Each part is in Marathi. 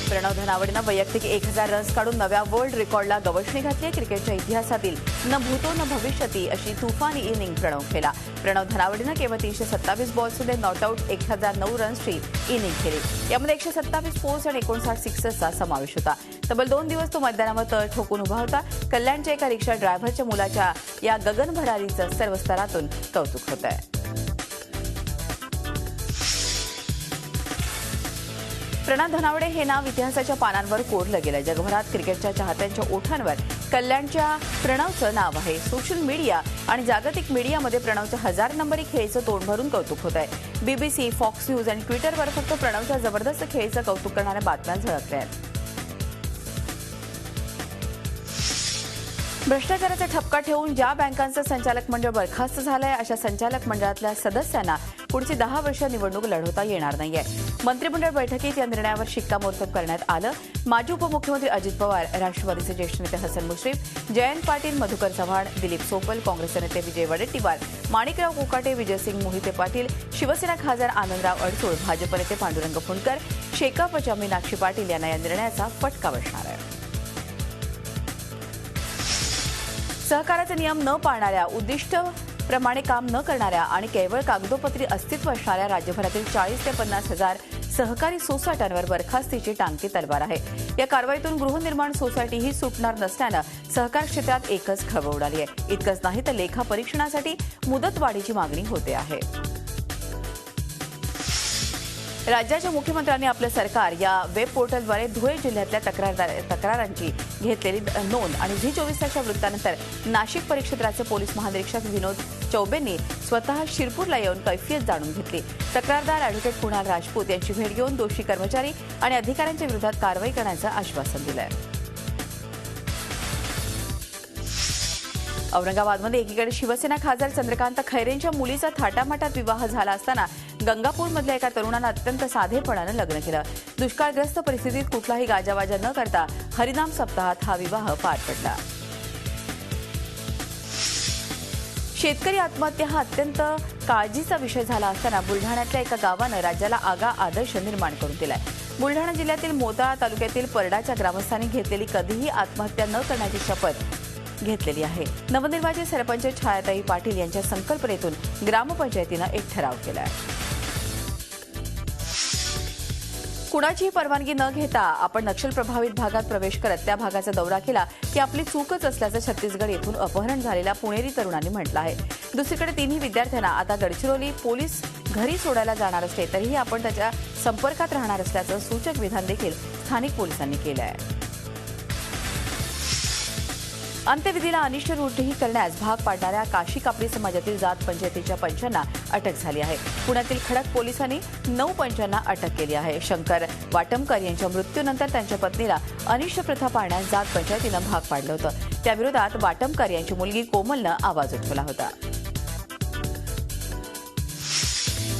प्रणव धनावडेनं वैयक्तिक 1000 रन्स काढून नव्या वर्ल्ड रेकॉर्डला गवसणी घातली. क्रिकेटच्या इतिहासातील न भूतो न भविष्यती अशी तुफानी इनिंग प्रणव खेळला. प्रणव धनावडेनं केवळ 327 बॉल्समध्ये नॉट आउट 1009 रन्सची इनिंग खेळली. यामध्ये 127 फोर्स आणि 59 सिक्सर्सचा समावेश होता. तब्बल 2 दिवस तो मैदानावर तळ ठोकून उभा होता. कल्याणच्या एका रिक्षा ड्रायव्हरच्या मुलाच्या या गगनभरारीचं सर्व स्तरातून कौतुक होत आहे. प्रणव धनावडे हे नाव इतिहासाच्या पानांवर कोरलं गेलं. जगभरात क्रिकेटच्या चाहत्यांच्या ओठांवर कल्याणच्या प्रणवचं नाव आहे. सोशल मीडिया आणि जागतिक मीडियामध्ये प्रणवच्या 1000 नंबरी खेळीचं तोंड भरून कौतुक होत आहे. BBC, फॉक्स न्यूज आणि ट्विटरवर फक्त प्रणवच्या जबरदस्त खेळीचं कौतुक करणाऱ्या बातम्या झळकल्या आहेत. भ्रष्टाचाराचा ठपका ठेवून ज्या बँकांचं संचालक मंडळ बरखास्त झालंय अशा संचालक मंडळातल्या सदस्यांना पुढची 10 वर्ष निवडणूक लढवता येणार नाहीये. मंत्रिमंडळ बैठकीत या निर्णयावर शिक्कामोर्तब करण्यात आलं. माजी उपमुख्यमंत्री अजित पवार, राष्ट्रवादीचे ज्येष्ठ नेते हसन मुश्रीफ, जयंत पाटील, मधुकर चव्हाण, दिलीप सोपल, काँग्रेसचे नेते विजय वडेट्टीवार, माणिकराव कोकाटे, विजयसिंग मोहिते पाटील, शिवसेना खासदार आनंदराव अडसूळ, भाजप नेते पांडुरंग फुंडकर, शेकापच्या मीनाक्षी पाटील यांना या निर्णयाचा फटका बसणार आहे. सहकाराचे नियम न पाळणाऱ्या, उद्दिष्टप्रमाणे काम न करणाऱ्या आणि केवळ कागदोपत्री अस्तित्व असणाऱ्या राज्यभरातील 40 ते 50 हजार सहकारी सोसायट्यांवर बरखास्तीची टांगती तलवार आहे. या कारवाईतून गृहनिर्माण सोसायटीही सुटणार नसल्यानं सहकार क्षेत्रात एकच खळबळ उडाली आहे. इतकंच नाही तर लेखा परीक्षणासाठी मुदतवाढीची मागणी होते आहे. राज्याच्या मुख्यमंत्र्यांनी आपलं सरकार या वेब पोर्टलद्वारे धुळे जिल्ह्यातल्या तक्रारांची घेतलेली नोंद आणि झी24 तासच्या वृत्तानंतर नाशिक परिक्षेत्राचे पोलीस महानिरीक्षक विनोद चौबेंनी स्वतः शिरपूरला येऊन कैफियत जाणून घेतली. तक्रारदार ॲडव्होकेट कुणाल राजपूत यांची भेट घेऊन दोषी कर्मचारी आणि अधिकाऱ्यांच्या विरोधात कारवाई करण्याचं आश्वासन दिलं आहे. औरंगाबादमध्ये एकीकडे शिवसेना खासदार चंद्रकांत खैरेंच्या मुलीचा थाटामाटात विवाह झाला असताना गंगापूरमधल्या एका तरुणानं अत्यंत साधेपणानं लग्न केलं. दुष्काळग्रस्त परिस्थितीत कुठलाही गाजावाजा न करता हरिनाम सप्ताहात हा विवाह पार पडला. शेतकरी आत्महत्या हा अत्यंत काळजीचा विषय झाला असताना बुलढाण्यातल्या एका गावानं राज्याला आगा आदर्श निर्माण करून दिलाय. बुलढाणा जिल्ह्यातील मोताळा तालुक्यातील परडाच्या ग्रामस्थांनी घेतलेली कधीही आत्महत्या न करण्याची शपथ घेतलेली आहे. नवनिर्वाचित सरपंच छायाताई पाटील यांच्या संकल्पनेतून ग्रामपंचायतीनं एक ठराव केला आहे. कुणाचीही परवानगी न घेता आपण नक्षल प्रभावित भागात प्रवेश करत त्या भागाचा दौरा केला की आपली चूकच असल्याचं छत्तीसगड येथून अपहरण झालेल्या पुणेरी तरुणांनी म्हटलं आहे. दुसरीकडे तिन्ही विद्यार्थ्यांना आता गडचिरोली पोलीस घरी सोडायला जाणार असले तरीही आपण त्याच्या संपर्कात राहणार असल्याचं सूचक विधान देखील स्थानिक पोलिसांनी केलं आहे. अंत्यविधीला अनिष्ट वृत्तीही करण्यास भाग पाडणाऱ्या काशी कापडी समाजातील जात पंचायतीच्या पंचांना अटक झाली आहे. पुण्यातील खडक पोलिसांनी 9 पंचांना अटक केली आहे. शंकर वाटमकर यांच्या मृत्यूनंतर त्यांच्या पत्नीला अनिष्ट प्रथा पाळण्यास जात पंचायतीनं भाग पाडलं होतं. त्याविरोधात वाटमकर यांची मुलगी कोमलनं आवाज उठवला होता.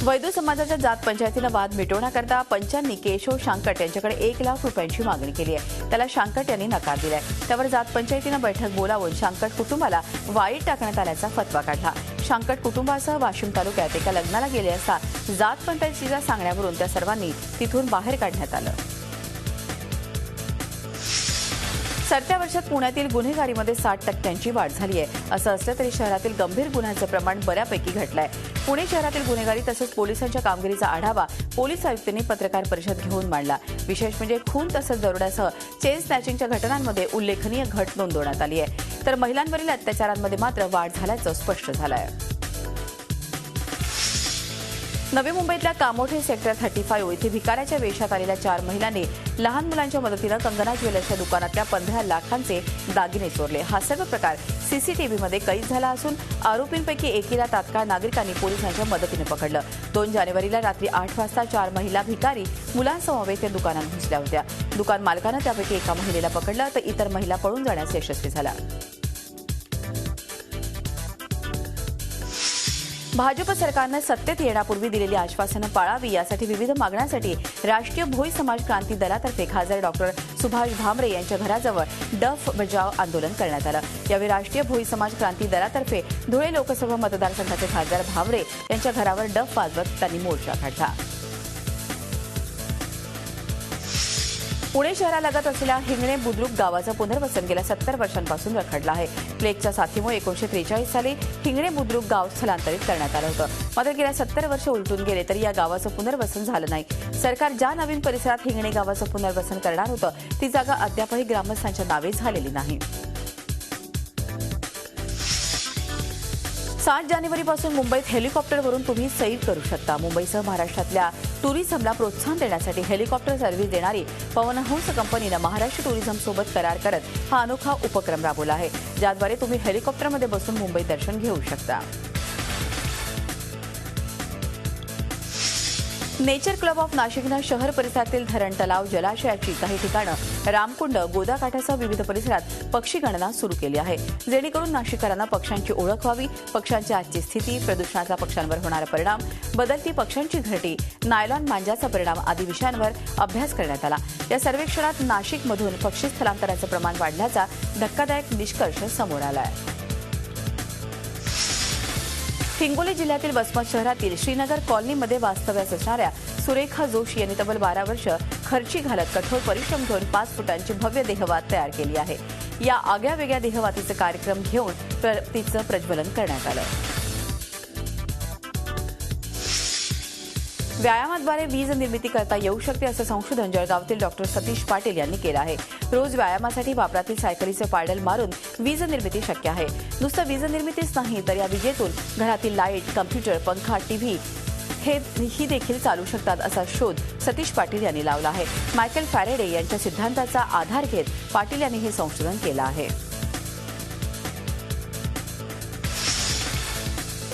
वैद्य समाजाच्या जात पंचायतीनं वाद मिटवण्याकरता पंचांनी केशव शांकट यांच्याकडे 1 लाख रुपयांची मागणी केली आहे. त्याला शांकट यांनी नकार दिलाय. त्यावर जात पंचायतीनं बैठक बोलावून शांकट कुटुंबाला वाळीत टाकण्यात आल्याचा फतवा काढला. शांकट कुटुंबासह वाशिम तालुक्यात एका लग्नाला गेले असता जात पंचायतीच्या सांगण्यावरून त्या सर्वांनी तिथून बाहेर काढण्यात आलं. सरत्या वर्षात पुण्यातील गुन्हेगारीमध्ये 60% वाढ झाली आहे. असं असलं तरी शहरातील गंभीर गुन्ह्यांचं प्रमाण बऱ्यापैकी घटलंय. पुणे शहरातील गुन्हेगारी तसंच पोलिसांच्या कामगिरीचा आढावा पोलीस आयुक्तांनी पत्रकार परिषद घेऊन मांडला. विशेष म्हणजे खून तसंच दरोड्यासह चेन स्नॅचिंगच्या घटनांमध्ये उल्लेखनीय घट नोंदवण्यात आली आहे. तर महिलांवरील अत्याचारांमध्ये मात्र वाढ झाल्याचं स्पष्ट झालं आहे. नवी मुंबईतल्या कामोठे सेक्टर 35 इथे भिकाऱ्याच्या वेशात आलेल्या 4 महिलांनी लहान मुलांच्या मदतीनं कंगना ज्वेलर्सच्या दुकानातल्या 15 लाखांचे दागिने चोरले. हा सर्व प्रकार सीसीटीव्हीमध्ये कैद झाला असून आरोपींपैकी एकीला तात्काळ नागरिकांनी पोलिसांच्या मदतीनं पकडलं. 2 जानेवारीला रात्री 8 वाजता 4 महिला भिकारी मुलांसमवेत या दुकानात घुसल्या होत्या. दुकान मालकानं त्यापैकी एका महिलेला पकडलं तर इतर महिला पळून जाण्यास यशस्वी झाला. भाजप सरकारनं सत्तेत येण्यापूर्वी दिलेली आश्वासनं पाळावी यासाठी विविध मागण्यांसाठी राष्ट्रीय भोई समाज क्रांती दलातर्फे खासदार डॉक्टर सुभाष भामरे यांच्या घराजवळ डफ बजाव आंदोलन करण्यात आलं. यावेळी राष्ट्रीय भोई समाज क्रांती दलातर्फे धुळे लोकसभा मतदारसंघाचे खासदार भामरे यांच्या घरावर डफ वाजवत त्यांनी मोर्चा काढला. पुणे शहरालगत असलेल्या हिंगणे बुद्रुक गावाचं पुनर्वसन गेल्या 70 वर्षांपासून रखडलं आहे. प्लेगच्या साथीमुळे 1943 साली हिंगणे बुद्रुक गाव स्थलांतरित करण्यात आलं होतं. मात्र गेल्या 70 वर्ष उलटून गेले तरी या गावाचं पुनर्वसन झालं नाही. सरकार ज्या नवीन परिसरात हिंगणे गावाचं पुनर्वसन करणार होतं ती जागा अद्यापही ग्रामस्थांच्या नावे झालेली नाही. 7 जानेवारीपासून मुंबईत हेलिकॉप्टरवरून तुम्ही सैर करू शकता. मुंबईसह महाराष्ट्रातल्या टुरिझमला प्रोत्साहन देण्यासाठी हेलिकॉप्टर सर्व्हिस देणारी पवनहंस कंपनीनं महाराष्ट्र टुरिझमसोबत करार करत हा अनोखा उपक्रम राबवला आहे, ज्याद्वारे तुम्ही हेलिकॉप्टरमध्ये बसून मुंबई दर्शन घेऊ शकता. नेचर क्लब ऑफ नाशिकनं शहर परिसरातील धरण, तलाव, जलाशयाची काही ठिकाणं, रामकुंड, गोदाकाठासह विविध परिसरात पक्षी गणना सुरू केली आहे, जेणेकरून नाशिककरांना पक्ष्यांची ओळख व्हावी. पक्ष्यांची आजची स्थिती, प्रदूषणाचा पक्ष्यांवर होणारा परिणाम, बदलती पक्ष्यांची घरटी, नायलॉन मांजाचा परिणाम आदी विषयांवर अभ्यास करण्यात आला. या सर्वेक्षणात नाशिकमधून पक्षी स्थलांतराचं प्रमाण वाढल्याचा धक्कादायक निष्कर्ष समोर आला आहे. हिंगोली जिल्ह्यातील वसमत शहरातील श्रीनगर कॉलनीमध्ये वास्तव्यास असणाऱ्या सुरेखा जोशी यांनी तब्बल 12 वर्ष खर्ची घालत कठोर परिश्रम घेऊन 5 फुटांची भव्य देहवात तयार केली आहे. या आगळ्यावेगळ्या देहवातीचे कार्यक्रम घेऊन तिचं प्रज्वलन करण्यात आलं. व्यायामाद्वारे वीज निर्मिती करता येऊ शकते असं संशोधन जळगावातील डॉक्टर सतीश पाटील यांनी केलं आहे. रोज व्यायामासाठी वापरातील सायकलीचे पायडल मारून वीज निर्मिती शक्य आहे. नुसतं वीज निर्मितीच नाही तर या विजेतून घरातील लाईट, कम्प्युटर, पंखा, टीव्ही ही देखील चालू शकतात असा शोध सतीश पाटील यांनी लावला आहे. मायकेल फॅरेडे यांच्या सिद्धांताचा आधार घेत पाटील यांनी हे संशोधन केलं आहे.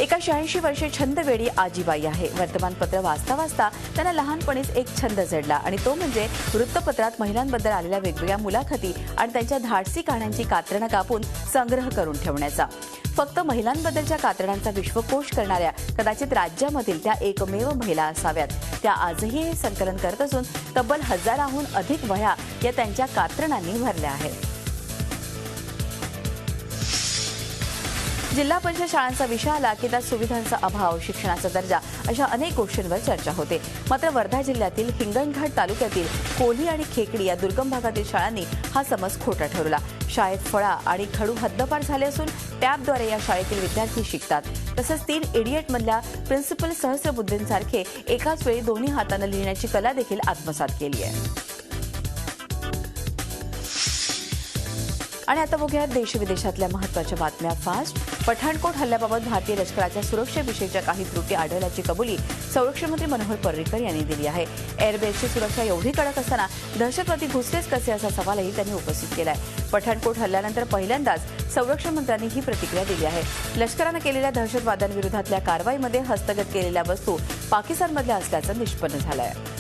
एका 86 वर्षीय छंदवेडी आजीबाई आहे. वर्तमानपत्र वाचता वाचता त्यांना लहानपणीच एक छंद जडला आणि तो म्हणजे वृत्तपत्रात महिलांबद्दल आलेल्या वेगवेगळ्या मुलाखती आणि त्यांच्या धाडसी कहाण्यांची कात्रणं कापून संग्रह करून ठेवण्याचा. फक्त महिलांबद्दलच्या कात्रणांचा विश्वकोश करणाऱ्या कदाचित राज्यामधील त्या एकमेव महिला असाव्यात. त्या आजही हे संकलन करत असून तब्बल 1000हून अधिक वह्या या त्यांच्या कात्रणांनी भरल्या आहेत. जिल्हा परिषद शाळांचा विषय आला की त्यात सुविधांचा अभाव, शिक्षणाचा दर्जा अशा अनेक गोष्टींवर चर्चा होते. मात्र वर्धा जिल्ह्यातील हिंगणघाट तालुक्यातील कोल्ही आणि खेकडी या दुर्गम भागातील शाळांनी हा समज खोटा ठरवला. शाळेत फळा आणि खडू हद्दपार झाले असून टॅबद्वारे या शाळेतील विद्यार्थी शिकतात. तसंच 3 इडियटमधल्या प्रिन्सिपल सहस्रबुद्धींसारखे एकाच वेळी दोन्ही हातानं लिहिण्याची कला देखील आत्मसात केली आहे. आणि आता बघूया देशविदेशातल्या महत्त्वाच्या बातम्या फास्ट. पठाणकोट हल्ल्याबाबत भारतीय लष्कराच्या सुरक्षेविषयीच्या काही त्रुटी आढळल्याची कबुली संरक्षण मंत्री मनोहर पर्रिकर यांनी दिली आहे. एअरबेसची सुरक्षा एवढी कडक असताना दहशतवादी घुसलेच कसे असा सवालही त्यांनी उपस्थित केला आहे. पठाणकोट हल्ल्यानंतर पहिल्यांदाच संरक्षण मंत्र्यांनी ही प्रतिक्रिया दिली आहे. लष्करानं केलेल्या दहशतवाद्यांविरोधातल्या कारवाईमध्ये हस्तगत केलेल्या वस्तू पाकिस्तानमधल्या असल्याचं निष्पन्न झालं आहे.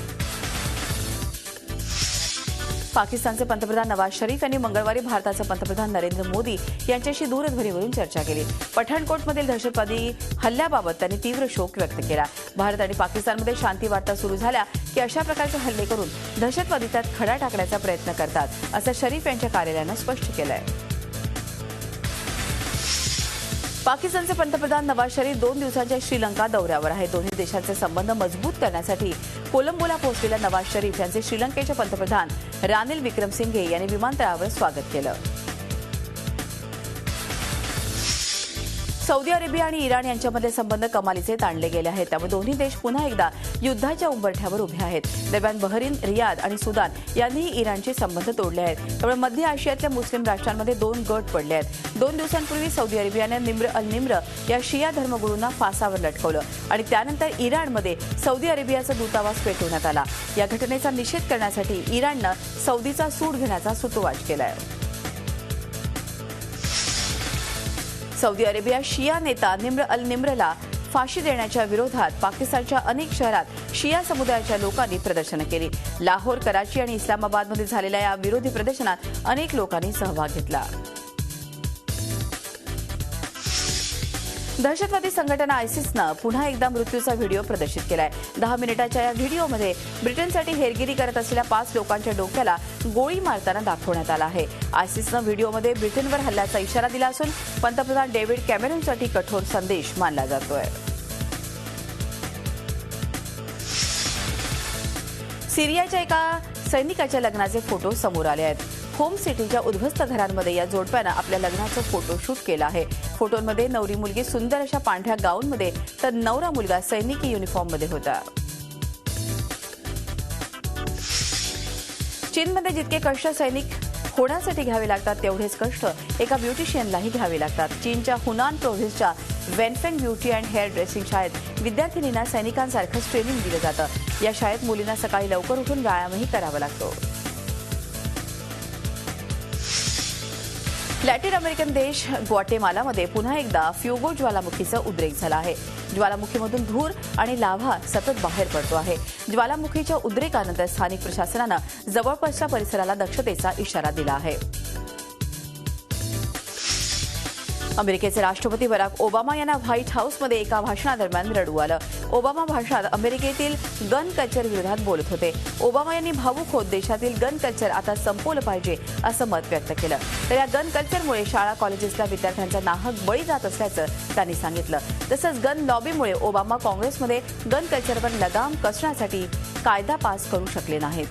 पाकिस्तानचे पंतप्रधान नवाज शरीफ यांनी मंगळवारी भारताचे पंतप्रधान नरेंद्र मोदी यांच्याशी दूरध्वनीवरून चर्चा केली. पठाणकोटमधील दहशतवादी हल्ल्याबाबत त्यांनी तीव्र शोक व्यक्त केला. भारत आणि पाकिस्तानमध्ये शांती वार्ता सुरू झाल्या की अशा प्रकारचे हल्ले करून दहशतवादी त्यात खडा टाकण्याचा प्रयत्न करतात असं शरीफ यांच्या कार्यालयानं स्पष्ट केलं आहे. पाकिस्तानचे पंतप्रधान नवाज शरीफ 2 दिवसांच्या श्रीलंका दौऱ्यावर आहेत. दोन्ही देशांचे संबंध मजबूत करण्यासाठी कोलंबोला पोहोचलेल्या नवाज शरीफ यांचे श्रीलंकेचे पंतप्रधान रानिल विक्रमसिंघे यांनी विमानतळावर स्वागत केलं. सौदी अरेबिया आणि इराण यांच्यामधले संबंध कमालीचे ताणले गेले आहेत. त्यामुळे दोन्ही देश पुन्हा एकदा युद्धाच्या उंबरठ्यावर उभे आहेत. दरम्यान बहरीन, रियाद आणि सुदान यांनीही इराणचे संबंध तोडले आहेत. त्यामुळे मध्य आशियातल्या मुस्लिम राष्ट्रांमध्ये 2 गट पडले आहेत. 2 दिवसांपूर्वी सौदी अरेबियाने निम्र अल निम्र या शिया धर्मगुरूंना फासावर लटकवलं आणि त्यानंतर इराणमध्ये सौदी अरेबियाचा दूतावास पेटवण्यात आला. या घटनेचा निषेध करण्यासाठी इराणनं सौदीचा सूड घेण्याचा सुतोवाच केला आहे. सौदी अरेबिया शिया नेता निम्र अल निम्रला फाशी देण्याच्या विरोधात पाकिस्तानच्या अनेक शहरात शिया समुदायाच्या लोकांनी प्रदर्शनं केली. लाहोर, कराची आणि इस्लामाबादमध्ये झालेल्या या विरोधी प्रदर्शनात अनेक लोकांनी सहभाग घेतला. दहशतवादी संघटना आयसिसनं पुन्हा एकदा मृत्यूचा व्हिडिओ प्रदर्शित केलाय. 10 मिनिटाच्या या व्हिडिओमध्ये ब्रिटनसाठी हेरगिरी करत असलेल्या 5 लोकांच्या डोक्याला गोळी मारताना दाखवण्यात आला आहे. आयसिसनं व्हिडिओमध्ये ब्रिटनवर हल्ल्याचा इशारा दिला असून पंतप्रधान डेव्हिड कॅमेरॉनसाठी कठोर संदेश मानला जातोय. सिरियाच्या एका सैनिकाच्या लग्नाचे फोटो समोर आले आहेत. होम सिटीच्या उद्ध्वस्त घरांमध्ये या जोडप्यानं आपल्या लग्नाचं फोटोशूट केलं आहे. फोटोंमध्ये नवरी मुलगी सुंदर अशा पांढऱ्या गाऊनमध्ये तर नवरा मुलगा सैनिकी युनिफॉर्ममध्ये होता. चीनमध्ये जितके कष्ट सैनिक होण्यासाठी घ्यावे लागतात तेवढेच कष्ट एका ब्युटिशियनलाही घ्यावे लागतात. चीनच्या हुनान प्रोव्हिन्सच्या Wenfeng beauty and hairdressing शाळेत विद्यार्थिनींना सैनिकांसारखंच ट्रेनिंग दिलं जातं. या शाळेत मुलींना सकाळी लवकर उठून व्यायामही करावा लागतो. लॅटिन अमेरिकन देश ग्वाटेमालामध्ये पुन्हा एकदा फ्युगो ज्वालामुखीचा उद्रेक झाला आहे. ज्वालामुखीमधून धूर आणि लाव्हा सतत बाहेर पडतो आहे. ज्वालामुखीच्या उद्रेकानंतर स्थानिक प्रशासनानं जवळपासच्या परिसराला दक्षतेचा इशारा दिला आहे. अमेरिकेचे राष्ट्रपती बराक ओबामा यांना व्हाईट हाऊसमध्ये एका भाषणादरम्यान रडू आलं. ओबामा भाषणात अमेरिकेतील गन कल्चर विरोधात बोलत होते. ओबामा यांनी भावूक होत देशातील गन कल्चर आता संपवलं पाहिजे असं मत व्यक्त केलं. तर या गन कल्चरमुळे शाळा कॉलेजेसच्या विद्यार्थ्यांचा नाहक बळी जात असल्याचं त्यांनी सांगितलं. तसंच गन लॉबीमुळे ओबामा काँग्रेसमध्ये गन कल्चरवर लगाम कसण्यासाठी कायदा पास करू शकले नाहीत.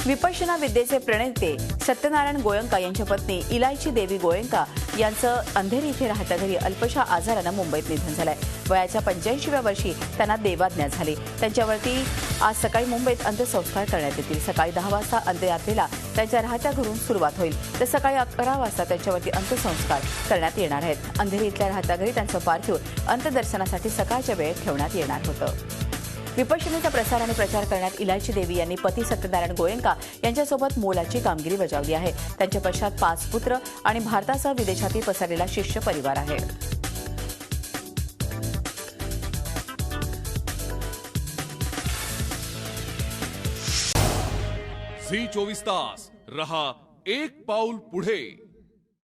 विपश्यना विद्येचे प्रणेते सत्यनारायण गोयंका यांच्या पत्नी इलायची देवी गोयंका यांचं अंधेरी इथे राहत्या घरी अल्पशा आजारानं मुंबईत निधन झालंय. वयाच्या 85व्या वर्षी त्यांना देवाज्ञा झाली. त्यांच्यावरती आज सकाळी मुंबईत अंत्यसंस्कार करण्यात येतील. सकाळी 10 वाजता अंत्ययात्रेला त्यांच्या राहत्या घरून सुरुवात होईल. तर सकाळी 11 वाजता त्यांच्यावरती अंत्यसंस्कार करण्यात येणार आहेत. अंधेरी इथल्या राहत्या घरी त्यांचं पार्थिव अंत्यदर्शनासाठी सकाळच्या वेळेत ठेवण्यात येणार होतं. विपश्यनेचा प्रसार आणि प्रचार करण्यात इलायची देवी यांनी पती सत्यनारायण गोयंका यांच्यासोबत मोलाची कामगिरी बजावली आहे. त्यांच्या पश्चात 5 पुत्र आणि भारतासह विदेशातील पसरलेला शिष्य परिवार आहे. झी 24 तास रहा एक पाऊल पुढे.